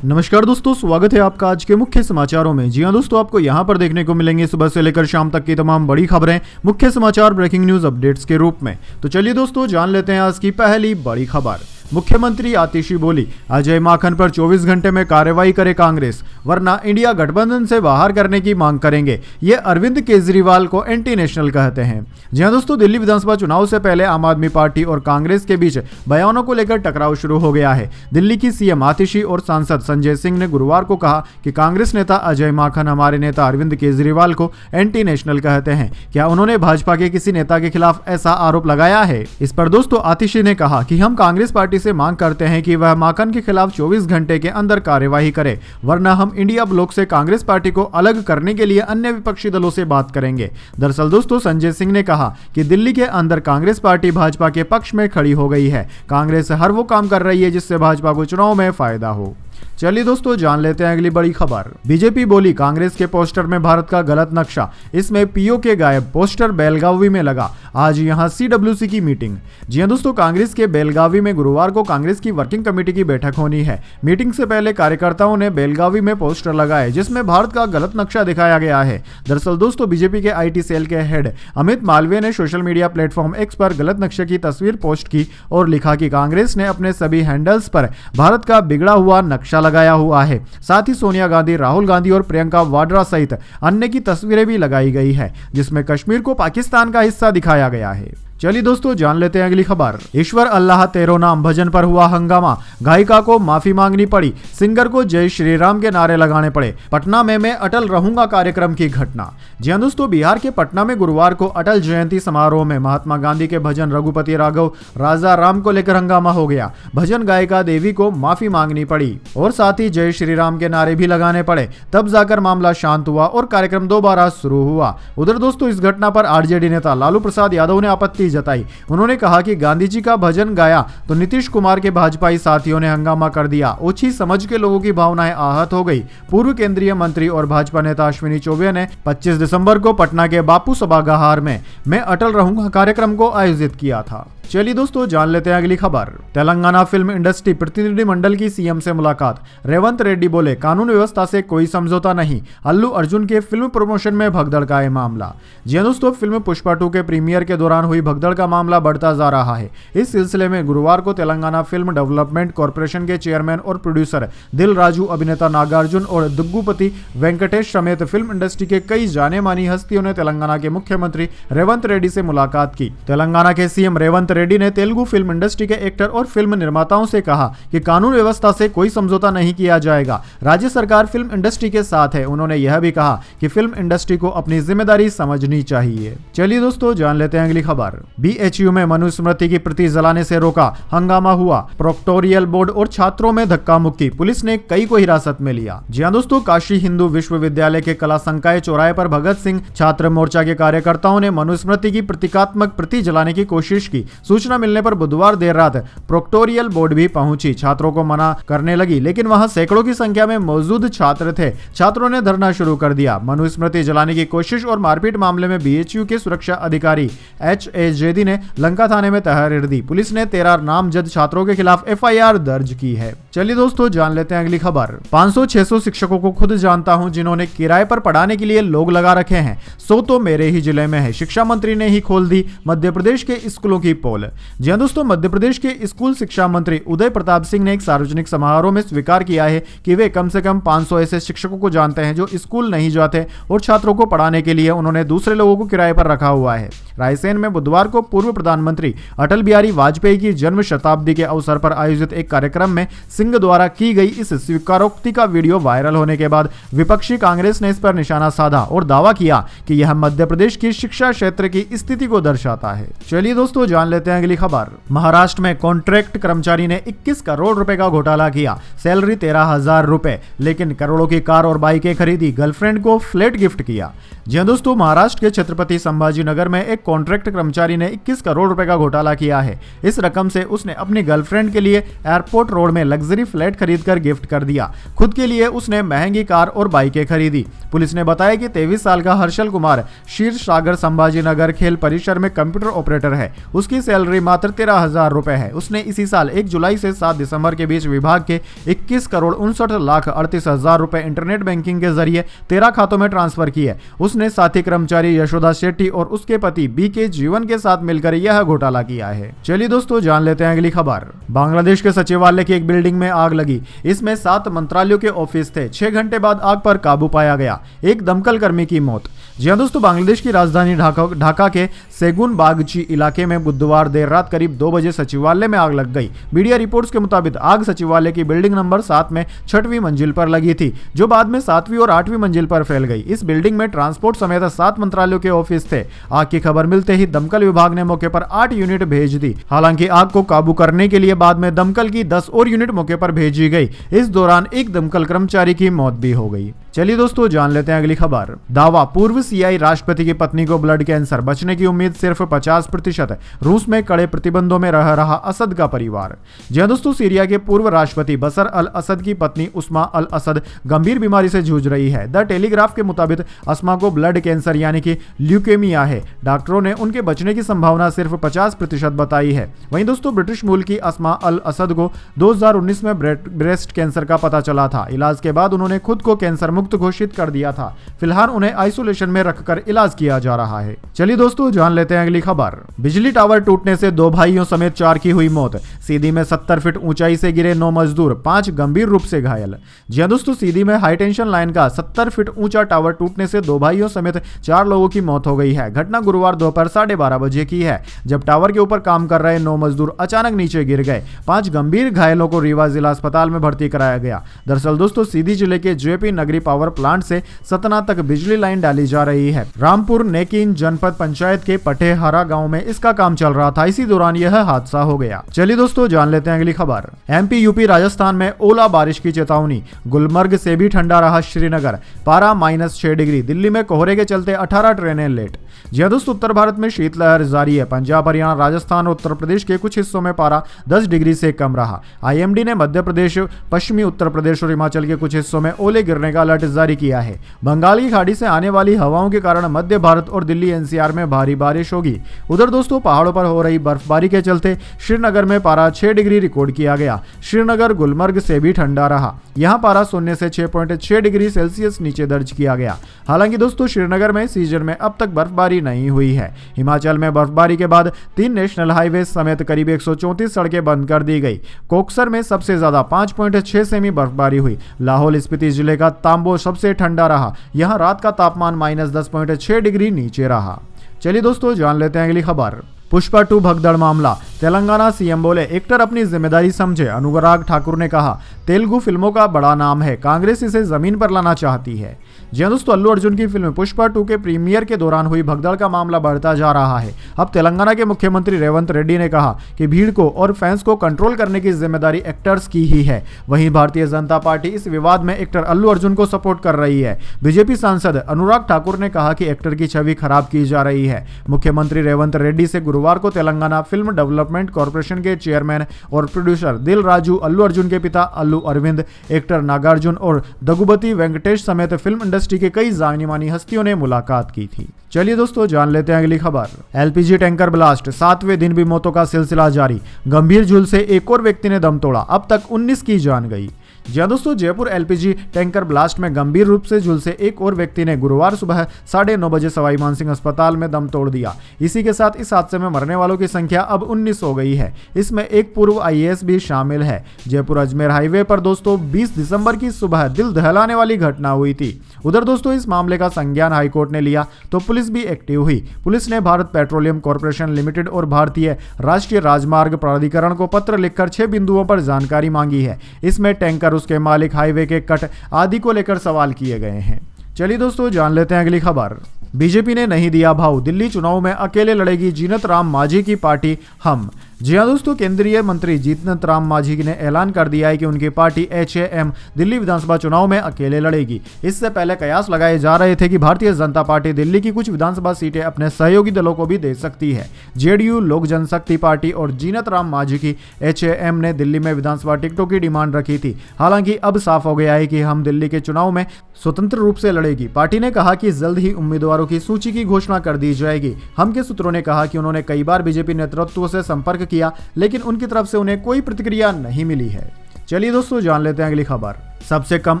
नमस्कार दोस्तों, स्वागत है आपका आज के मुख्य समाचारों में। जी हां दोस्तों, आपको यहां पर देखने को मिलेंगे सुबह से लेकर शाम तक की तमाम बड़ी खबरें मुख्य समाचार ब्रेकिंग न्यूज अपडेट्स के रूप में। तो चलिए दोस्तों, जान लेते हैं आज की पहली बड़ी खबर। मुख्यमंत्री आतिशी बोली, अजय माकन पर 24 घंटे में कार्रवाई करे कांग्रेस, वरना इंडिया गठबंधन से बाहर करने की मांग करेंगे। ये अरविंद केजरीवाल को एंटी नेशनल कहते हैं। जी हां दोस्तों, दिल्ली विधानसभा चुनाव से पहले आम आदमी पार्टी और कांग्रेस के बीच बयानों को लेकर टकराव शुरू हो गया है। दिल्ली की सीएम आतिशी और सांसद संजय सिंह ने गुरुवार को कहा कि कांग्रेस नेता अजय माकन हमारे नेता अरविंद केजरीवाल को एंटी नेशनल कहते हैं। क्या उन्होंने भाजपा के किसी नेता के खिलाफ ऐसा आरोप लगाया है? इस पर दोस्तों आतिशी ने कहा कि हम कांग्रेस पार्टी से मांग करते हैं कि वह माकन के खिलाफ 24 घंटे के अंदर कार्यवाही करे, वरना हम इंडिया ब्लॉक से कांग्रेस पार्टी को अलग करने के लिए अन्य विपक्षी दलों से बात करेंगे। दरअसल दोस्तों, संजय सिंह ने कहा कि दिल्ली के अंदर कांग्रेस पार्टी भाजपा के पक्ष में खड़ी हो गई है। कांग्रेस हर वो काम कर रही है जिससे भाजपा को चुनाव में फायदा हो। चलिए दोस्तों, जान लेते हैं अगली बड़ी खबर। बीजेपी बोली, कांग्रेस के पोस्टर में भारत का गलत नक्शा, इसमें पीओके गायब, पोस्टर बेलगावी में लगा। आज यहां सीडब्ल्यूसी की मीटिंग। जी हां दोस्तों, कांग्रेस के बेलगावी में गुरुवार को कांग्रेस की वर्किंग कमेटी की बैठक होनी है। मीटिंग से पहले कार्यकर्ताओं ने बेलगावी में पोस्टर लगाए जिसमें भारत का गलत नक्शा दिखाया गया है। दरअसल दोस्तों, बीजेपी के आईटी सेल के हेड अमित मालवीय ने सोशल मीडिया प्लेटफॉर्म एक्स पर गलत नक्शे की तस्वीर पोस्ट की और लिखा कि कांग्रेस ने अपने सभी हैंडल्स पर भारत का बिगड़ा हुआ नक्शा लगाया हुआ है। साथ ही सोनिया गांधी, राहुल गांधी और प्रियंका वाड्रा सहित अन्य की तस्वीरें भी लगाई गई है जिसमें कश्मीर को पाकिस्तान का हिस्सा दिखाया गया है। चलिए दोस्तों, जान लेते हैं अगली खबर। ईश्वर अल्लाह तेरो नाम भजन पर हुआ हंगामा, गायिका को माफी मांगनी पड़ी, सिंगर को जय श्री राम के नारे लगाने पड़े। पटना में मैं अटल रहूंगा कार्यक्रम की घटना। जी हां दोस्तों, बिहार के पटना में गुरुवार को अटल जयंती समारोह में महात्मा गांधी के भजन रघुपति राघव राजा राम को लेकर हंगामा हो गया। भजन गायिका देवी को माफी मांगनी पड़ी और साथ ही जय श्री राम के नारे भी लगाने पड़े। तब जाकर मामला शांत हुआ और कार्यक्रम दोबारा शुरू हुआ। उधर दोस्तों, इस घटना पर आरजेडी नेता लालू प्रसाद यादव ने आपत्ति जताई। उन्होंने कहा कि गांधी जी का भजन गाया तो नीतीश कुमार के भाजपाई साथियों ने हंगामा कर दिया। ओछी समझ के लोगों की भावनाएं आहत हो गई। पूर्व केंद्रीय मंत्री और भाजपा नेता अश्विनी चौबे ने 25 दिसंबर को पटना के बापू सभागार में मैं अटल रहूंगा कार्यक्रम को आयोजित किया था। चलिए दोस्तों, जान लेते हैं अगली खबर। तेलंगाना फिल्म इंडस्ट्री प्रतिनिधिमंडल की सीएम से मुलाकात। रेवंत रेड्डी बोले, कानून व्यवस्था से कोई समझौता नहीं। अल्लू अर्जुन के फिल्म प्रमोशन में भगदड़ का है मामला। जी हां दोस्तों, फिल्म पुष्पा 2 के प्रीमियर के दौरान हुई भगदड़ का मामला बढ़ता जा रहा है। इस सिलसिले में गुरुवार को तेलंगाना फिल्म डेवलपमेंट कॉर्पोरेशन के चेयरमैन और प्रोड्यूसर दिल राजू, अभिनेता नागार्जुन और दुग्गुपति वेंकटेश समेत फिल्म इंडस्ट्री के कई जाने मानी हस्तियों ने तेलंगाना के मुख्यमंत्री रेवंत रेड्डी से मुलाकात की। तेलंगाना के सीएम रेवंत रेड्डी ने तेलुगु फिल्म इंडस्ट्री के एक्टर और फिल्म निर्माताओं से कहा कि कानून व्यवस्था से कोई समझौता नहीं किया जाएगा। राज्य सरकार फिल्म इंडस्ट्री के साथ है। उन्होंने यह भी कहा कि फिल्म इंडस्ट्री को अपनी जिम्मेदारी समझनी चाहिए। चलिए दोस्तों, जान लेते हैं अगली खबर। बीएचयू में मनुस्मृति की प्रति जलाने से रोका, हंगामा हुआ। प्रोक्टोरियल बोर्ड और छात्रों में धक्का मुक्की, पुलिस ने कई को हिरासत में लिया। जी हां दोस्तों, काशी हिंदू विश्वविद्यालय के कला संकाय चौराहे पर भगत सिंह छात्र मोर्चा के कार्यकर्ताओं ने मनुस्मृति की प्रतीकात्मक प्रति जलाने की कोशिश की। सूचना मिलने पर बुधवार देर रात प्रोक्टोरियल बोर्ड भी पहुंची। छात्रों को मना करने लगी, लेकिन वहां सैकड़ों की संख्या में मौजूद छात्र थे। छात्रों ने धरना शुरू कर दिया। मनुस्मृति जलाने की कोशिश और मारपीट मामले में बीएचयू के सुरक्षा अधिकारी एचए ने लंका थाने में तहरीर दी। पुलिस ने 13 नामजद छात्रों के खिलाफ एफआईआर दर्ज की है। चलिए दोस्तों, जान लेते हैं अगली खबर। 500-600 शिक्षकों को खुद जानता हूं जिन्होंने किराए पर पढ़ाने के लिए लोग लगा रखे हैं। 100 तो मेरे ही जिले में है। शिक्षा मंत्री ने ही खोल दी मध्य प्रदेश के स्कूलों की पोल। जी हां दोस्तों, मध्य प्रदेश के स्कूल शिक्षा मंत्री उदय प्रताप सिंह ने एक सार्वजनिक समारोह में स्वीकार किया है कि वे कम से कम 500 ऐसे शिक्षकों को जानते हैं जो स्कूल नहीं जाते और छात्रों को पढ़ाने के लिए उन्होंने दूसरे लोगों को किराए पर रखा हुआ है। रायसेन में बुधवार को पूर्व प्रधानमंत्री अटल बिहारी वाजपेयी की जन्म शताब्दी के अवसर पर आयोजित एक कार्यक्रम में सिंह द्वारा की गई इस स्वीकारोक्ति का वीडियो वायरल होने के बाद विपक्षी कांग्रेस ने इस पर निशाना साधा और दावा किया कि यह मध्य प्रदेश की शिक्षा क्षेत्र की स्थिति को दर्शाता है। चलिए दोस्तों, जान लेते हैं अगली खबर। महाराष्ट्र में कॉन्ट्रैक्ट कर्मचारी ने 21 करोड़ रुपए का घोटाला किया। सैलरी 13,000 रुपए, लेकिन करोड़ों की कार और बाइकें खरीदी। गर्लफ्रेंड को फ्लैट गिफ्ट किया। जी हां दोस्तों, महाराष्ट्र के छत्रपति संभाजी नगर में एक कॉन्ट्रैक्ट कर्मचारी ने 21 करोड़ रुपए का घोटाला किया है। इस रकम से उसने अपनी गर्लफ्रेंड के लिए एयरपोर्ट रोड में लग्जरी फ्लैट खरीदकर गिफ्ट कर दिया। खुद के लिए उसने महंगी कार और बाइकें खरीदी। पुलिस ने बताया कि 23 साल का हर्षल कुमार क्षीर सागर संभाजी नगर खेल परिसर में कंप्यूटर ऑपरेटर है। उसकी सैलरी मात्र 13,000 रुपए है। उसने इसी साल 1 जुलाई से 7 दिसंबर के बीच विभाग के 21,59,38,000 रुपए इंटरनेट बैंकिंग के जरिए 13 खातों में ट्रांसफर किए। उसने साथी कर्मचारी यशोदा शेट्टी और उसके पति बीके जीवन के साथ मिलकर यह घोटाला किया है। चलिए दोस्तों जान लेते हैं अगली खबर। बांग्लादेश के सचिवालय की एक बिल्डिंग में आग लगी। इसमें 7 मंत्रालयों के ऑफिस थे। 6 घंटे बाद आग पर काबू पाया गया। एक दमकल कर्मी की मौत। जी हां दोस्तों, बांग्लादेश की राजधानी ढाका के सेगुन बागची इलाके में बुधवार देर रात करीब 2 बजे सचिवालय में आग लग गई। मीडिया रिपोर्ट्स के मुताबिक आग सचिवालय की बिल्डिंग नंबर 7 में 6वीं मंजिल पर लगी थी, जो बाद में 7वीं और 8वीं मंजिल पर फैल गई। इस बिल्डिंग में ट्रांसपोर्ट समेत 7 मंत्रालयों के ऑफिस थे। आग की खबर मिलते ही दमकल विभाग ने मौके पर 8 यूनिट भेज दी। हालांकि आग को काबू करने के लिए बाद में दमकल की 10 और यूनिट मौके पर भेजी गई। इस दौरान एक दमकल कर्मचारी की मौत भी हो गई। चलिए दोस्तों जान लेते हैं अगली खबर। दावा, पूर्व सीआई राष्ट्रपति की पत्नी को ब्लड कैंसर, बचने की उम्मीद सिर्फ 50%। रूस में कड़े प्रतिबंधों में रह रहा असद का परिवार। जी हां दोस्तों, सीरिया के पूर्व राष्ट्रपति बशर अल असद की पत्नी उस्मा अल असद गंभीर बीमारी से जूझ रही है। द टेलीग्राफ के मुताबिक अस्मा को ब्लड कैंसर यानी कि ल्यूकेमिया है। डॉक्टरों ने उनके बचने की संभावना सिर्फ 50% बताई है। वहीं दोस्तों, ब्रिटिश मूल की अस्मा अल असद को 2019 में ब्रेस्ट कैंसर का पता चला था। इलाज के बाद उन्होंने खुद को कैंसर मुक्त घोषित कर दिया था। फिलहाल उन्हें आइसोलेशन में रखकर इलाज किया जा रहा है। चलिए दोस्तों जान लेते हैं अगली खबर। बिजली टावर टूटने से 2 भाइयों समेत 4 की हुई मौत। सीधी में 70 फीट ऊंचाई से गिरे 9 मजदूर, 5 गंभीर रूप से घायल। जी हां दोस्तों, सीधी में हाई टेंशन लाइन का 70 फीट ऊंचा टावर टूटने से 2 भाइयों समेत 4 लोगों की मौत हो गई है। घटना गुरुवार दोपहर 12:30 बजे की है, जब टावर के ऊपर काम कर रहे 9 मजदूर अचानक नीचे गिर गए। 5 गंभीर घायलों को रीवा जिला अस्पताल में भर्ती कराया गया। दरअसल दोस्तों, सीधी जिले के जेपी नगरी पावर प्लांट से सतना तक बिजली लाइन डाली जा रही है। रामपुर नेकिन जनपद पंचायत के पटेहरा गांव में इसका काम चल रहा था। इसी दौरान यह हादसा हो गया। चलिए दोस्तों जान लेते हैं अगली खबर। एमपी यूपी राजस्थान में ओला बारिश की चेतावनी। गुलमर्ग से भी ठंडा रहा श्रीनगर, पारा -6 डिग्री। दिल्ली में कोहरे के चलते 18 ट्रेनें लेट। जी हां दोस्तों, उत्तर भारत में शीतलहर जारी है। पंजाब, हरियाणा, राजस्थान और उत्तर प्रदेश के कुछ हिस्सों में पारा 10 डिग्री से कम रहा। आईएमडी ने मध्य प्रदेश, पश्चिमी उत्तर प्रदेश और हिमाचल के कुछ हिस्सों में ओले गिरने का अलर्ट जारी किया है। बंगाल की खाड़ी से आने वाली हवाओं के कारण मध्य भारत और दिल्ली एनसीआर में भारी बारिश होगी। उधर दोस्तों, पहाड़ों पर हो रही बर्फबारी के चलते श्रीनगर में पारा 6 डिग्री रिकॉर्ड किया गया। श्रीनगर गुलमर्ग से भी ठंडा रहा। यहां पारा 0 से 6.6 डिग्री सेल्सियस नीचे दर्ज किया गया। हालांकि दोस्तों, श्रीनगर में सीजन में अब तक बर्फबारी नहीं हुई है। हिमाचल में बर्फबारी के बाद 3 नेशनल हाईवे समेत करीब 134 सड़कें बंद कर दी गई। कोकसर में सबसे ज्यादा 5.6 सेमी बर्फबारी हुई। लाहौल स्पीति जिले का तांबो सबसे ठंडा रहा। यहां रात का तापमान -10.6 डिग्री नीचे रहा। चलिए दोस्तों जान लेते हैं अगली खबर। पुष्पा 2 भगदड़ मामला। तेलंगाना सीएम बोले, एक्टर अपनी जिम्मेदारी समझे। अनुराग ठाकुर ने कहा, तेलुगु फिल्मों का बड़ा नाम है, कांग्रेस इसे जमीन पर लाना चाहती है। जी हां दोस्तों, अल्लू अर्जुन की फिल्म पुष्पा 2 के प्रीमियर के दौरान हुई भगदड़ का मामला बढ़ता जा रहा है। अब तेलंगाना के मुख्यमंत्री रेवंत रेड्डी ने कहा कि भीड़ को और फैंस को कंट्रोल करने की जिम्मेदारी एक्टर्स की ही है। वहीं भारतीय जनता पार्टी इस विवाद में एक्टर अल्लू अर्जुन को सपोर्ट कर रही है। बीजेपी सांसद अनुराग ठाकुर ने कहा कि एक्टर की छवि खराब की जा रही है। मुख्यमंत्री रेवंत रेड्डी से गुरुवार को तेलंगाना फिल्म डेवलपमेंट कॉर्पोरेशन के चेयरमैन और प्रोड्यूसर दिल राजू, अल्लू अर्जुन के पिता अल्लू अरविंद, एक्टर नागार्जुन और दगुबती वेंकटेश समेत फिल्म इंडस्ट्री के कई जानी मानी हस्तियों ने मुलाकात की थी। चलिए दोस्तों जान लेते हैं अगली खबर। एलपीजी टैंकर ब्लास्ट, 7वें दिन भी मौतों का सिलसिला जारी। गंभीर झुलसे एक और व्यक्ति ने दम तोड़ा, अब तक 19 की जान गई। जी हां दोस्तों, जयपुर एलपीजी टैंकर ब्लास्ट में गंभीर रूप से झुलसे एक और व्यक्ति ने गुरुवार सुबह 9:30 बजे सवाई मानसिंह अस्पताल में दम तोड़ दिया। इसी के साथ इस हादसे में मरने वालों की संख्या अब 19 हो गई है। इसमें एक पूर्व आईएएस भी शामिल है। जयपुर अजमेर हाईवे पर दोस्तों 20 दिसंबर की सुबह दिल दहलाने वाली घटना हुई थी। उधर दोस्तों, इस मामले का संज्ञान हाईकोर्ट ने लिया तो पुलिस भी एक्टिव हुई। पुलिस ने भारत पेट्रोलियम कॉर्पोरेशन लिमिटेड और भारतीय राष्ट्रीय राजमार्ग प्राधिकरण को पत्र लिखकर 6 बिंदुओं पर जानकारी मांगी है। इसमें टैंकर, उसके मालिक, हाईवे के कट आदि को लेकर सवाल किए गए हैं। चलिए दोस्तों जान लेते हैं अगली खबर। बीजेपी ने नहीं दिया भाव, दिल्ली चुनाव में अकेले लड़ेगी जीनत राम मांझी की पार्टी हम। जी हाँ दोस्तों, केंद्रीय मंत्री जीतन राम मांझी ने ऐलान कर दिया है कि उनकी पार्टी HAM दिल्ली विधानसभा चुनाव में अकेले लड़ेगी। इससे पहले कयास लगाए जा रहे थे कि भारतीय जनता पार्टी दिल्ली की कुछ विधानसभा सीटें अपने सहयोगी दलों को भी दे सकती है। JDU, लोक जनशक्ति पार्टी और जीतन राम मांझी की HAM ने दिल्ली में विधानसभा टिकटों की डिमांड रखी थी। हालांकि अब साफ हो गया है कि हम दिल्ली के चुनाव में स्वतंत्र रूप से लड़ेगी। पार्टी ने कहा कि जल्द ही उम्मीदवारों की सूची की घोषणा कर दी जाएगी। हम के सूत्रों ने कहा कि उन्होंने कई बार बीजेपी नेतृत्व से संपर्क किया, लेकिन उनकी तरफ से उन्हें कोई प्रतिक्रिया नहीं मिली है। चलिए दोस्तों, जान लेते हैं अगली खबर। सबसे कम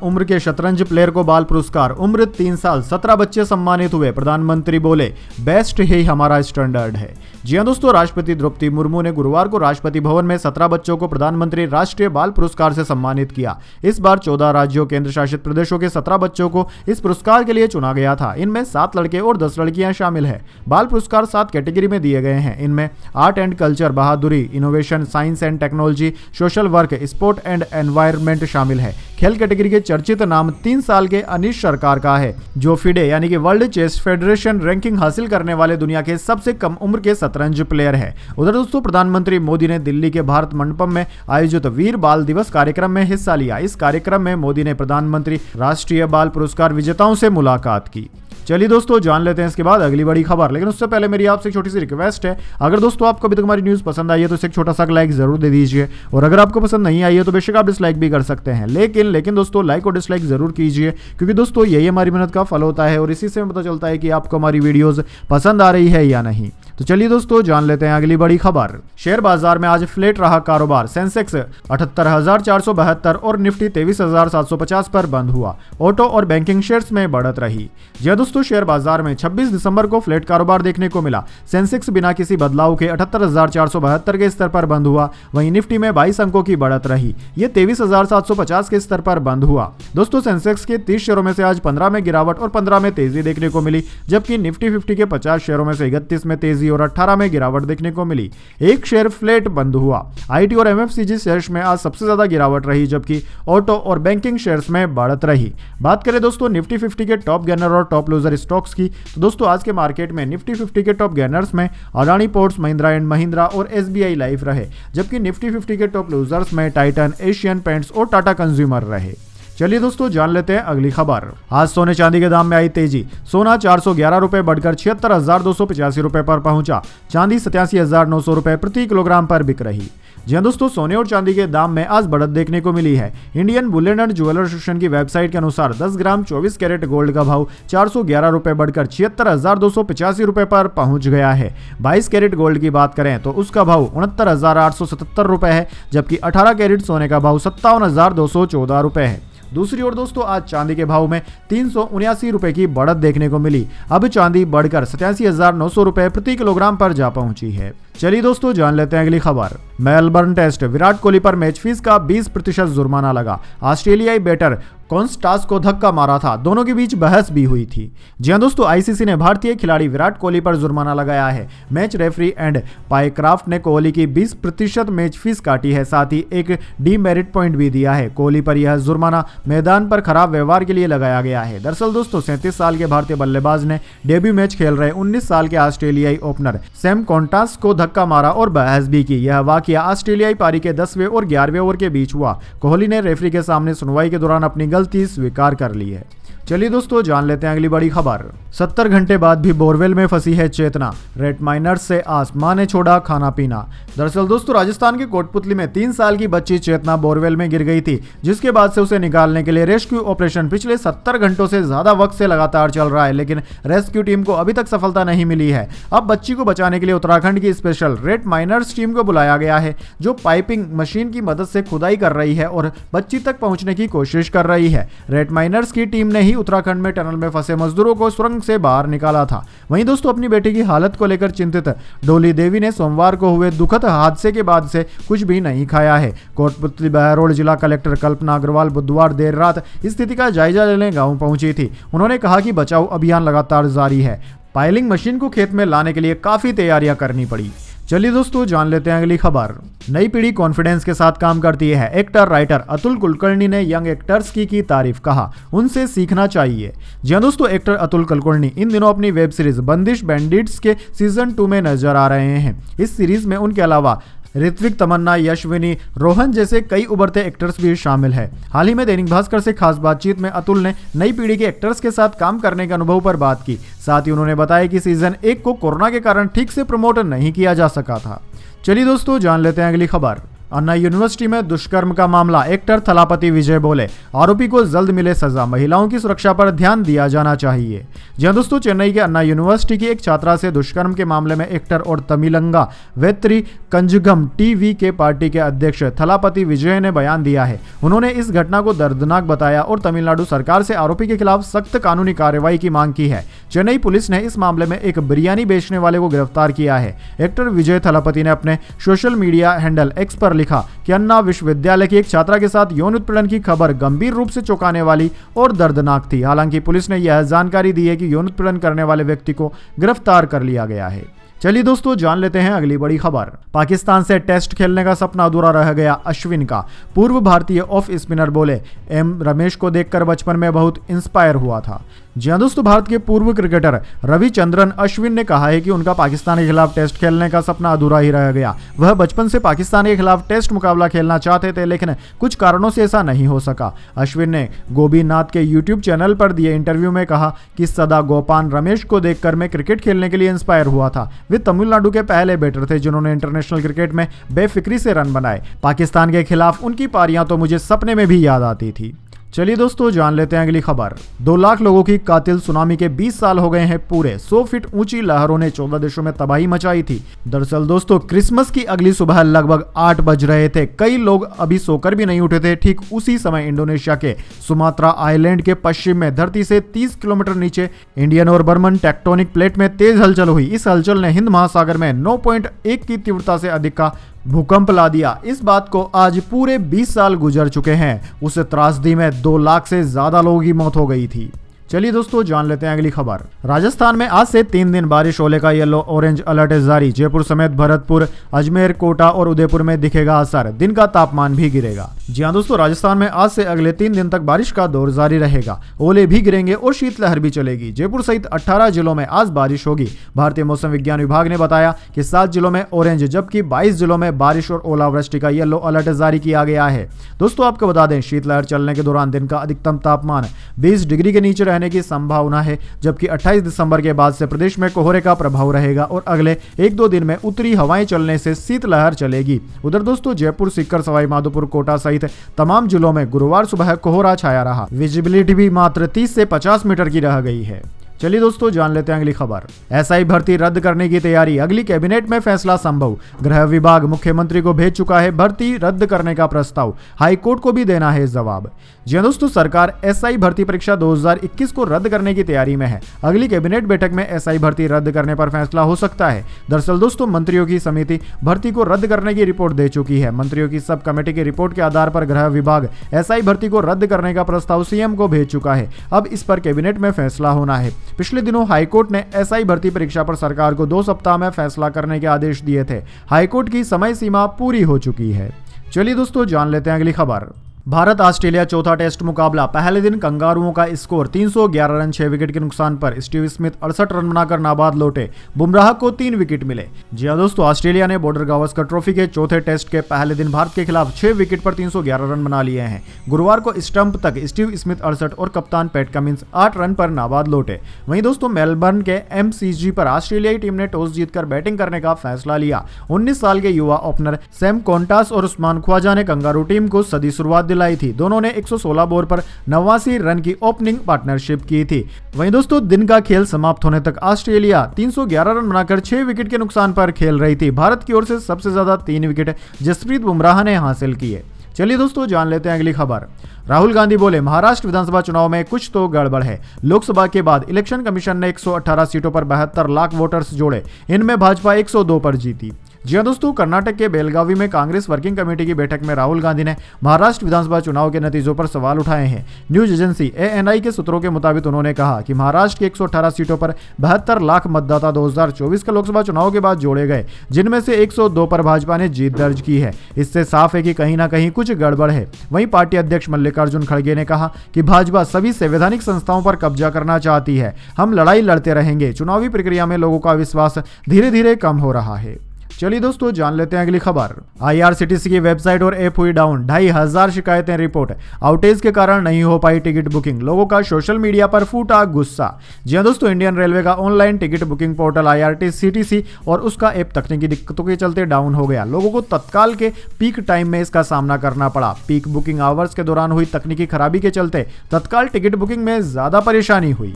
उम्र के शतरंज प्लेयर को बाल पुरस्कार, उम्र 3 साल, 17 बच्चे सम्मानित हुए। प्रधानमंत्री बोले, बेस्ट ही हमारा स्टैंडर्ड है। जी हाँ दोस्तों, राष्ट्रपति द्रौपदी मुर्मू ने गुरुवार को राष्ट्रपति भवन में 17 बच्चों को प्रधानमंत्री राष्ट्रीय बाल पुरस्कार से सम्मानित किया। इस बार 14 राज्यों केंद्र शासित प्रदेशों के 17 बच्चों को इस पुरस्कार के लिए चुना गया था। इनमें 7 लड़के और 10 लड़कियां शामिल है। बाल पुरस्कार 7 कैटेगरी में दिए गए हैं। इनमें आर्ट एंड कल्चर, बहादुरी, innovation, science and technology, social work, sport and environment शामिल है। खेल कैटेगरी के चर्चित नाम 3 साल के अनीश सरकार का है, जो फिडे यानी कि वर्ल्ड चेस फेडरेशन रैंकिंग हासिल करने वाले दुनिया के सबसे कम उम्र के शतरंज प्लेयर है। उधर दोस्तों, प्रधानमंत्री मोदी ने दिल्ली के भारत मंडपम में आयोजित वीर बाल दिवस कार्यक्रम में हिस्सा लिया। इस कार्यक्रम में मोदी ने प्रधानमंत्री राष्ट्रीय बाल पुरस्कार विजेताओं से मुलाकात की। चलिए दोस्तों, जान लेते हैं इसके बाद अगली बड़ी खबर। लेकिन उससे पहले मेरी आपसे एक छोटी सी रिक्वेस्ट है, अगर दोस्तों आपको अभी तक हमारी न्यूज़ पसंद आई है तो इसे एक छोटा सा लाइक जरूर दे दीजिए, और अगर आपको पसंद नहीं आई है तो बेशक आप डिसलाइक भी कर सकते हैं। लेकिन दोस्तों, लाइक और डिसलाइक जरूर कीजिए, क्योंकि दोस्तों यही हमारी मेहनत का फल होता है और इसी से पता चलता है कि आपको हमारी वीडियोज़ पसंद आ रही है या नहीं। तो चलिए दोस्तों, जान लेते हैं अगली बड़ी खबर। शेयर बाजार में आज फ्लैट रहा कारोबार। सेंसेक्स 78,472 और निफ्टी 23,750 पर बंद हुआ। ऑटो और बैंकिंग शेयर्स में बढ़त रही। जी दोस्तों, शेयर बाजार में 26 दिसंबर को फ्लैट कारोबार देखने को मिला। सेंसेक्स बिना किसी बदलाव के 78,472 के स्तर पर बंद हुआ। वहीं निफ्टी में 22 अंकों की बढ़त रही। ये 23,750 के स्तर पर बंद हुआ। दोस्तों, सेंसेक्स के 30 शेयरों में से आज 15 में गिरावट और 15 में तेजी देखने को मिली, जबकि निफ्टी 50 के 50 शेयरों में से 31 में तेजी और 18 में गिरावट देखने को मिली। एक शेयर फ्लैट बंद हुआ। आईटी और एमएफसीजी शेयर्स में आज सबसे ज्यादा गिरावट रही, जबकि ऑटो और बैंकिंग शेयर्स में बढ़त रही। बात करें दोस्तों निफ्टी 50 के टॉप गेनर और टॉप लूजर स्टॉक्स की, तो दोस्तों आज के मार्केट में निफ्टी 50 के टॉप गेनर्स में अडानी पोर्ट्स, महिंद्रा एंड महिंद्रा और एसबीआई लाइफ रहे, जबकि निफ्टी 50 के टॉप लूजर्स में टाइटन, एशियन पेंट्स और टाटा कंज्यूमर रहे। चलिए दोस्तों, जान लेते हैं अगली खबर। आज सोने चांदी के दाम में आई तेजी। सोना 411 रुपए बढ़कर 76,285 रुपए पर पहुंचा। चांदी 87,900 रुपए प्रति किलोग्राम पर बिक रही। जी दोस्तों, सोने और चांदी के दाम में आज बढ़त देखने को मिली है। Indian Boolean and jeweller association की वेबसाइट के अनुसार 10 ग्राम 24 कैरेट गोल्ड का भाव 411 रुपए बढ़कर 76,285 रुपए पर पहुंच गया है। 22 कैरेट गोल्ड की बात करें तो उसका भाव 69,877 रुपए है, जबकि 18 कैरेट सोने का भाव 57,214 रुपए है। दूसरी ओर दोस्तों, आज चांदी के भाव में 379 रुपए की बढ़त देखने को मिली। अब चांदी बढ़कर 87,900 रुपए प्रति किलोग्राम पर जा पहुंची है। चलिए दोस्तों, जान लेते हैं अगली खबर। मेलबर्न टेस्ट, विराट कोहली पर मैच फीस का 20% जुर्माना लगा। ऑस्ट्रेलियाई बैटर कॉन्स्टास को धक्का मारा था। दोनों के बीच बहस भी हुई थी। जी हां दोस्तों, आईसीसी ने भारतीय खिलाड़ी विराट कोहली पर जुर्माना लगाया है। मैच रेफरी एंड पाइक्राफ्ट ने कोहली की 20% मैच फीस काटी है, साथ ही एक डीमेरिट पॉइंट भी दिया है। कोहली पर यह जुर्माना मैदान पर खराब व्यवहार के लिए लगाया गया है। दरअसल दोस्तों, 37 साल के भारतीय बल्लेबाज ने डेब्यू मैच खेल रहे 19 साल के ऑस्ट्रेलियाई ओपनर सैम कॉन्टास को धक्का मारा और बहस भी की। यह वाकया ऑस्ट्रेलियाई पारी के 10वें और 11वें ओवर के बीच हुआ। कोहली ने रेफरी के सामने सुनवाई के दौरान अपनी गलती स्वीकार कर ली है। चलिए दोस्तों, जान लेते हैं अगली बड़ी खबर। 70 घंटे बाद भी बोरवेल में फंसी है चेतना। रेड माइनर्स से आस, मां ने छोड़ा खाना पीना। दरअसल दोस्तों, राजस्थान के कोटपुतली में 3 साल की बच्ची चेतना बोरवेल में गिर गई थी, जिसके बाद से उसे निकालने के लिए रेस्क्यू ऑपरेशन पिछले 70 घंटों से ज्यादा वक्त से लगातार चल रहा है, लेकिन रेस्क्यू टीम को अभी तक सफलता नहीं मिली है। अब बच्ची को बचाने के लिए उत्तराखंड की स्पेशल रेड माइनर्स टीम को बुलाया गया है, जो पाइपिंग मशीन की मदद से खुदाई कर रही है और बच्ची तक पहुंचने की कोशिश कर रही है। रेड माइनर्स की टीम ने ही उत्तराखंड में टनल में फंसे मजदूरों को सुरंग से बाहर निकाला था। वहीं दोस्तों, अपनी बेटी की हालत को लेकर चिंतित डोली देवी ने सोमवार को हुए दुखद हादसे के बाद से कुछ भी नहीं खाया है। कोटपुतली बहरोड जिला कलेक्टर कल्पना अग्रवाल बुधवार देर रात स्थिति का जायजा लेने गांव पहुंची थी। उन्होंने कहा कि बचाव अभियान लगातार जारी है। पाइलिंग मशीन को खेत में लाने के लिए काफी तैयारियां करनी पड़ी। चलिए दोस्तों, जान लेते हैं अगली खबर। नई पीढ़ी कॉन्फिडेंस के साथ काम करती है। एक्टर राइटर अतुल कुलकर्णी ने यंग एक्टर्स की तारीफ, कहा उनसे सीखना चाहिए। जी हां दोस्तों, एक्टर अतुल कुलकर्णी इन दिनों अपनी वेब सीरीज बंदिश बैंडिट्स के सीजन 2 में नजर आ रहे हैं। इस सीरीज में उनके अलावा ऋत्विक, तमन्ना, यशविनी, रोहन जैसे कई उभरते एक्टर्स भी शामिल है। हाल ही में दैनिक भास्कर से खास बातचीत में अतुल ने नई पीढ़ी के एक्टर्स के साथ काम करने के अनुभव पर बात की। साथ ही उन्होंने बताया कि सीजन 1 को कोरोना के कारण ठीक से प्रमोट नहीं किया जा सका था। चलिए दोस्तों, जान लेते हैं अगली खबर। अन्ना यूनिवर्सिटी में दुष्कर्म का मामला, एक्टर थलापति विजय बोले आरोपी को जल्द मिले सजा, महिलाओं की सुरक्षा पर ध्यान दिया जाना चाहिए। जी दोस्तों, चेन्नई के अन्ना यूनिवर्सिटी की एक छात्रा से दुष्कर्म के मामले में एक्टर और तमिलंगा वेत्री कंजुगम टीवी के पार्टी के अध्यक्ष थलापति विजय ने बयान दिया है। उन्होंने इस घटना को दर्दनाक बताया और तमिलनाडु सरकार से आरोपी के खिलाफ सख्त कानूनी कार्रवाई की मांग की है। चेन्नई पुलिस ने इस मामले में एक बिरयानी बेचने वाले को गिरफ्तार किया है। एक्टर विजय थलापति ने अपने सोशल मीडिया हैंडल एक्स पर लिखा कि अन्ना विश्वविद्यालय की एक छात्रा के साथ यौन उत्पीड़न की खबर गंभीर रूप से चौंकाने वाली और दर्दनाक थी। हालांकि पुलिस ने यह जानकारी दी है कि यौन उत्पीड़न करने वाले व्यक्ति को गिरफ्तार कर लिया गया है। चलिए दोस्तों, जान लेते हैं अगली बड़ी खबर। पाकिस्तान से टेस्ट खेलने का सपना अधूरा रह गया अश्विन का। पूर्व भारतीय ऑफ स्पिनर बोले एम रमेश को देखकर बचपन में बहुत इंस्पायर हुआ था। जी हाँ दोस्तों, भारत के पूर्व क्रिकेटर रविचंद्रन अश्विन ने कहा है कि उनका पाकिस्तान के खिलाफ टेस्ट खेलने का सपना अधूरा ही रह गया। वह बचपन से पाकिस्तान के खिलाफ टेस्ट मुकाबला खेलना चाहते थे, लेकिन कुछ कारणों से ऐसा नहीं हो सका। अश्विन ने गोपीनाथ के यूट्यूब चैनल पर दिए इंटरव्यू में कहा कि सदा गोपान रमेश को देखकर मैं क्रिकेट खेलने के लिए इंस्पायर हुआ था। वे तमिलनाडु के पहले बैटर थे जिन्होंने इंटरनेशनल क्रिकेट में बेफिक्री से रन बनाए। पाकिस्तान के खिलाफ उनकी पारियां तो मुझे सपने में भी याद आती थी। चलिए दोस्तों, जान लेते हैं अगली खबर। 2 लाख लोगों की कातिल सुनामी के 20 साल हो गए हैं पूरे। 100 फीट ऊंची लहरों ने 14 देशों में तबाही मचाई थी। दरअसल दोस्तों, क्रिसमस की अगली सुबह लगभग 8 बज रहे थे। कई लोग अभी सोकर भी नहीं उठे थे। ठीक उसी समय इंडोनेशिया के सुमात्रा आइलैंड के पश्चिम में धरती से 30 किलोमीटर नीचे इंडियन और बर्मन टेक्टोनिक प्लेट में तेज हलचल हुई। इस हलचल ने हिंद महासागर में 9.1 की तीव्रता से अधिक का भूकंप ला दिया। इस बात को आज पूरे 20 साल गुजर चुके हैं। उस त्रासदी में 2 लाख से ज्यादा लोगों की मौत हो गई थी। चलिए दोस्तों, जान लेते हैं अगली खबर। राजस्थान में आज से 3 दिन बारिश होने का येलो ऑरेंज अलर्ट जारी। जयपुर समेत भरतपुर, अजमेर, कोटा और उदयपुर में दिखेगा असर। दिन का तापमान भी गिरेगा। जी हाँ दोस्तों, राजस्थान में आज से अगले 3 दिन तक बारिश का दौर जारी रहेगा। ओले भी गिरेंगे और शीतलहर भी चलेगी। जयपुर सहित 18 जिलों में आज बारिश होगी। भारतीय मौसम विज्ञान विभाग ने बताया कि 7 जिलों में ऑरेंज जबकि 22 जिलों में बारिश और ओलावृष्टि का येलो अलर्ट जारी किया गया है। दोस्तों, आपको बता दें, शीतलहर चलने के दौरान दिन का अधिकतम तापमान 20 डिग्री के नीचे रहने की संभावना है, जबकि 28 दिसंबर के बाद से प्रदेश में कोहरे का प्रभाव रहेगा और अगले 1-2 दिन में उत्तरी हवाएं चलने से शीतलहर चलेगी। उधर दोस्तों, जयपुर, सीकर, सवाई माधोपुर, कोटा सहित तमाम जिलों में गुरुवार सुबह कोहरा छाया रहा। विजिबिलिटी भी मात्र 30 से 50 मीटर की रह गई है। चलिए दोस्तों, जान लेते हैं अगली खबर। एसआई भर्ती रद्द करने की तैयारी, अगली कैबिनेट में फैसला संभव। गृह विभाग मुख्यमंत्री को भेज चुका है भर्ती रद्द करने का प्रस्ताव। हाईकोर्ट को भी देना है जवाब। जी दोस्तों, सरकार एसआई भर्ती परीक्षा 2021 को रद्द करने की तैयारी में है। अगली कैबिनेट बैठक में एसआई भर्ती रद्द करने पर फैसला हो सकता है। दरअसल दोस्तों, मंत्रियों की समिति भर्ती को रद्द करने की रिपोर्ट दे चुकी है। मंत्रियों की सब कमेटी की रिपोर्ट के आधार पर गृह विभाग एसआई भर्ती को रद्द करने का प्रस्ताव सीएम को भेज चुका है। अब इस पर कैबिनेट में फैसला होना है। पिछले दिनों हाईकोर्ट ने एसआई भर्ती परीक्षा पर सरकार को 2 सप्ताह में फैसला करने के आदेश दिए थे। हाईकोर्ट की समय सीमा पूरी हो चुकी है। चलिए दोस्तों, जान लेते हैं अगली खबर। भारत ऑस्ट्रेलिया चौथा टेस्ट मुकाबला, पहले दिन कंगारुओं का स्कोर 311 रन 6 विकेट के नुकसान पर। स्टीव स्मिथ 68 रन बनाकर नाबाद लौटे। बुमराह को 3 विकेट मिले। जी हां दोस्तों, ऑस्ट्रेलिया ने बॉर्डर गावस्कर ट्रॉफी के चौथे टेस्ट के पहले दिन भारत के खिलाफ 6 विकेट पर 311 रन बना लिए हैं। गुरुवार को स्टंप तक स्टीव स्मिथ 68 और कप्तान पैट कमिंस 8 रन पर नाबाद लौटे। वहीं दोस्तों, मेलबर्न के एमसीजी पर ऑस्ट्रेलियाई टीम ने टॉस जीतकर बैटिंग करने का फैसला लिया। 19 साल के युवा ओपनर सैम कॉन्टास और उस्मान ख्वाजा ने कंगारू टीम को सदी शुरुआत दिलाई थी। दोनों ने 116 बॉल पर 89 रन की ओपनिंग पार्टनरशिप की थी। वहीं दोस्तों, दिन का खेल समाप्त होने तक ऑस्ट्रेलिया 311 रन बनाकर 6 विकेट के नुकसान पर खेल रही थी। भारत की ओर से सबसे ज्यादा 3 विकेट जसप्रीत बुमराह ने हासिल किए। चलिए दोस्तों, जान लेते हैं अगली खबर। राहुल गांधी बोले महाराष्ट्र विधानसभा चुनाव में कुछ तो गड़बड़ है। लोकसभा के बाद इलेक्शन कमीशन ने 118 सीटों पर 72 लाख वोटर्स जोड़े। इनमें भाजपा 102 पर जीती। जी हाँ दोस्तों, कर्नाटक के बेलगावी में कांग्रेस वर्किंग कमेटी की बैठक में राहुल गांधी ने महाराष्ट्र विधानसभा चुनाव के नतीजों पर सवाल उठाए हैं। न्यूज एजेंसी एएनआई के सूत्रों के मुताबिक उन्होंने कहा कि महाराष्ट्र की 118 सीटों पर 72 लाख मतदाता 2024 के लोकसभा चुनाव के बाद जोड़े गए, जिनमें से 102 पर भाजपा ने जीत दर्ज की है। इससे साफ है कि कहीं ना कहीं कुछ गड़बड़ है। वहीं पार्टी अध्यक्ष मल्लिकार्जुन खड़गे ने कहा कि भाजपा सभी संवैधानिक संस्थाओं पर कब्जा करना चाहती है। हम लड़ाई लड़ते रहेंगे। चुनावी प्रक्रिया में लोगों का विश्वास धीरे धीरे कम हो रहा है। चलिए दोस्तों जान लेते हैं अगली खबर। IRCTC की वेबसाइट और ऐप हुई डाउन, 2500 शिकायतें रिपोर्ट। आउटेज के कारण नहीं हो पाई टिकट बुकिंग, लोगों का सोशल मीडिया पर फूटा गुस्सा। जी हां दोस्तों, इंडियन रेलवे का online ticket booking portal IRCTC और उसका ऐप तकनीकी दिक्कतों के चलते डाउन हो गया। लोगों को तत्काल के पीक टाइम में इसका सामना करना पड़ा। पीक बुकिंग आवर्स के दौरान हुई तकनीकी खराबी के चलते तत्काल टिकट बुकिंग में ज्यादा परेशानी हुई।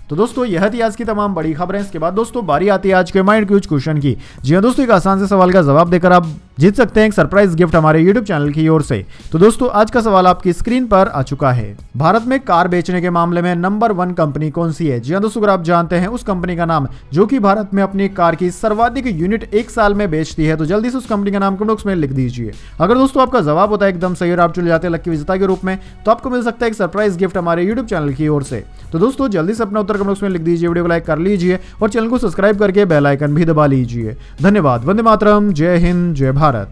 तो दोस्तों यह थी आज की तमाम बड़ी खबरें। इसके बाद दोस्तों बारी आती है आज के माइंड क्यूज क्वेश्चन की। जी हां दोस्तों, एक आसान से सवाल का जवाब देकर आप जीत सकते हैं एक सरप्राइज गिफ्ट हमारे यूट्यूब चैनल की ओर से। तो दोस्तों आज का सवाल आपकी स्क्रीन पर आ चुका है। भारत में कार बेचने के मामले में नंबर 1 कंपनी कौन सी है? जी हां दोस्तों, अगर आप जानते हैं उस कंपनी का नाम जो कि भारत में अपनी कार की सर्वाधिक यूनिट एक साल में बेचती है, तो जल्दी से उस कंपनी का नाम कमेंट बॉक्स में लिख दीजिए। अगर दोस्तों आपका जवाब होता है एकदम सही और आप चले जाते हैं लकी विजेता के रूप में, तो आपको मिल सकता है एक सरप्राइज गिफ्ट हमारे यूट्यूब चैनल की ओर से। तो दोस्तों जल्दी से अपना उत्तर कमेंट बॉक्स में लिख दीजिए, वीडियो को लाइक कर लीजिए और चैनल को सब्सक्राइब करके बेल आइकन भी दबा लीजिए। धन्यवाद। वंदे मातरम। जय हिंद, जय भारत।